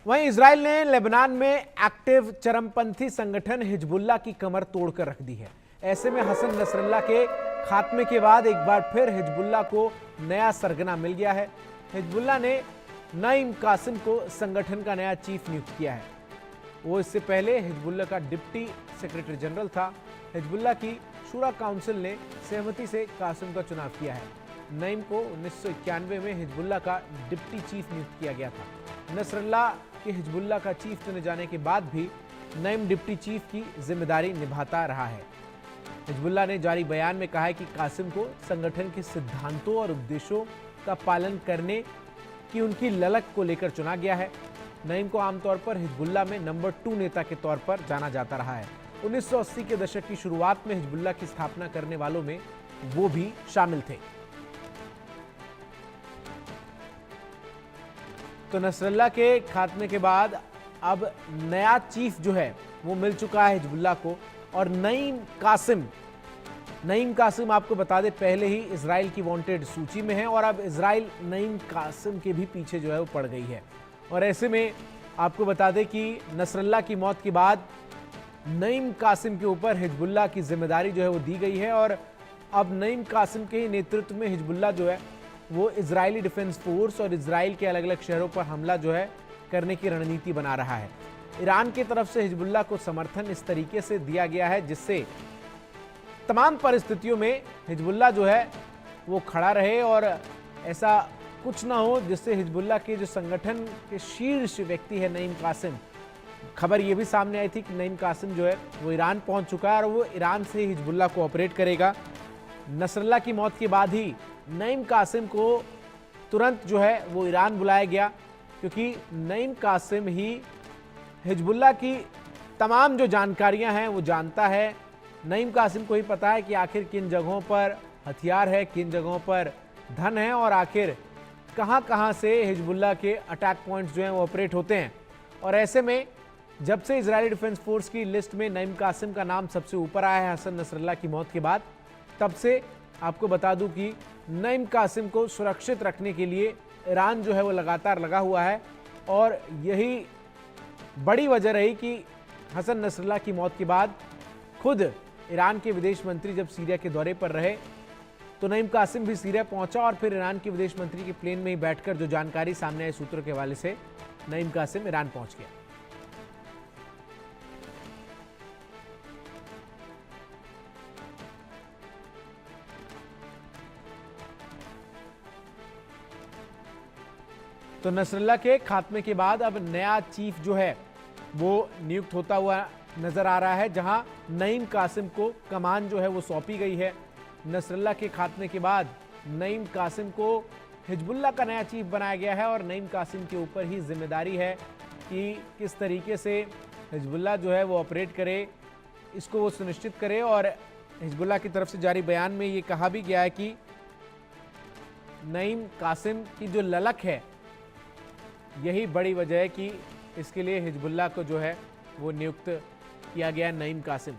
वहीं इजराइल ने लेबनान में एक्टिव चरमपंथी संगठन हिजबुल्लाह की कमर तोड़कर रख दी है। ऐसे में हसन नसरल्लाह के खात्मे के बाद एक बार फिर हिजबुल्लाह को नया सरगना मिल गया है। हिजबुल्लाह ने नईम कासिम को संगठन का नया चीफ नियुक्त किया है। वो इससे पहले हिजबुल्लाह का डिप्टी सेक्रेटरी जनरल था। हिजबुल्लाह की शूरा काउंसिल ने सहमति से कासिम का चुनाव किया है। नईम को 1991 में हिजबुल्लाह का डिप्टी चीफ नियुक्त किया गया था। नसरल्लाह के हिजबुल्लाह का चीफ चुने जाने के बाद भी नईम डिप्टी चीफ की जिम्मेदारी निभाता रहा है। हिजबुल्लाह ने जारी बयान में कहा है कि कासिम को संगठन के सिद्धांतों और उद्देश्यों का पालन करने की उनकी ललक को लेकर चुना गया है। नईम को आमतौर पर हिजबुल्लाह में नंबर 2 नेता के तौर पर जाना जाता रहा है। 1980 के दशक की शुरुआत में हिजबुल्लाह की स्थापना करने वालों में वो भी शामिल थे। तो नसरल्लाह के खात्मे के बाद अब नया चीफ जो है वो मिल चुका है हिजबुल्लाह को। और नईम कासिम आपको बता दें पहले ही इजराइल की वांटेड सूची में है और अब इजराइल नईम कासिम के भी पीछे जो है वो पड़ गई है। और ऐसे में आपको बता दें कि नसरल्लाह की मौत के बाद नईम कासिम के ऊपर हिजबुल्लाह की जिम्मेदारी जो है वो दी गई है। और अब नईम कासिम के ही नेतृत्व में हिजबुल्लाह जो है वो इजरायली डिफेंस फोर्स और इजराइल के अलग अलग शहरों पर हमला जो है करने की रणनीति बना रहा है। ईरान की तरफ से हिजबुल्लाह को समर्थन इस तरीके से दिया गया है जिससे तमाम परिस्थितियों में हिजबुल्लाह जो है वो खड़ा रहे और ऐसा कुछ ना हो जिससे हिजबुल्लाह के जो संगठन के शीर्ष व्यक्ति है नईम कासिम, खबर ये भी सामने आई थी कि नईम कासिम जो है वो ईरान पहुंच चुका है और वो ईरान से हिजबुल्लाह को ऑपरेट करेगा। नसरल्लाह की मौत के बाद ही नईम कासिम को तुरंत जो है वो ईरान बुलाया गया क्योंकि नईम कासिम ही हिजबुल्लाह की तमाम जो जानकारियां हैं वो जानता है। नईम कासिम को ही पता है कि आखिर किन जगहों पर हथियार है, किन जगहों पर धन है और आखिर कहां से हिजबुल्लाह के अटैक पॉइंट्स जो हैं वो ऑपरेट होते हैं। और ऐसे में जब से इजरायली डिफेंस फोर्स की लिस्ट में नईम कासिम का नाम सबसे ऊपर आया है हसन नसरल्लाह की मौत के बाद, तब से आपको बता दूं कि नईम कासिम को सुरक्षित रखने के लिए ईरान जो है वो लगातार लगा हुआ है। और यही बड़ी वजह रही कि हसन नसरल्लाह की मौत के बाद खुद ईरान के विदेश मंत्री जब सीरिया के दौरे पर रहे तो नईम कासिम भी सीरिया पहुंचा और फिर ईरान के विदेश मंत्री के प्लेन में ही बैठकर जो जानकारी सामने आई सूत्रों के हवाले से नईम कासिम ईरान पहुंच गया। तो नसरल्लाह के खात्मे के बाद अब नया चीफ जो है वो नियुक्त होता हुआ नजर आ रहा है, जहां नईम कासिम को कमान जो है वो सौंपी गई है। नसरल्लाह के खात्मे के बाद नईम कासिम को हिजबुल्लाह का नया चीफ बनाया गया है और नईम कासिम के ऊपर ही जिम्मेदारी है कि किस तरीके से हिजबुल्लाह जो है वो ऑपरेट करे, इसको वो सुनिश्चित करे। और हिजबुल्लाह की तरफ से जारी बयान में ये कहा भी गया है कि नईम कासिम की जो ललक है यही बड़ी वजह है कि इसके लिए हिजबुल्लाह को जो है वो नियुक्त किया गया नईम कासिम।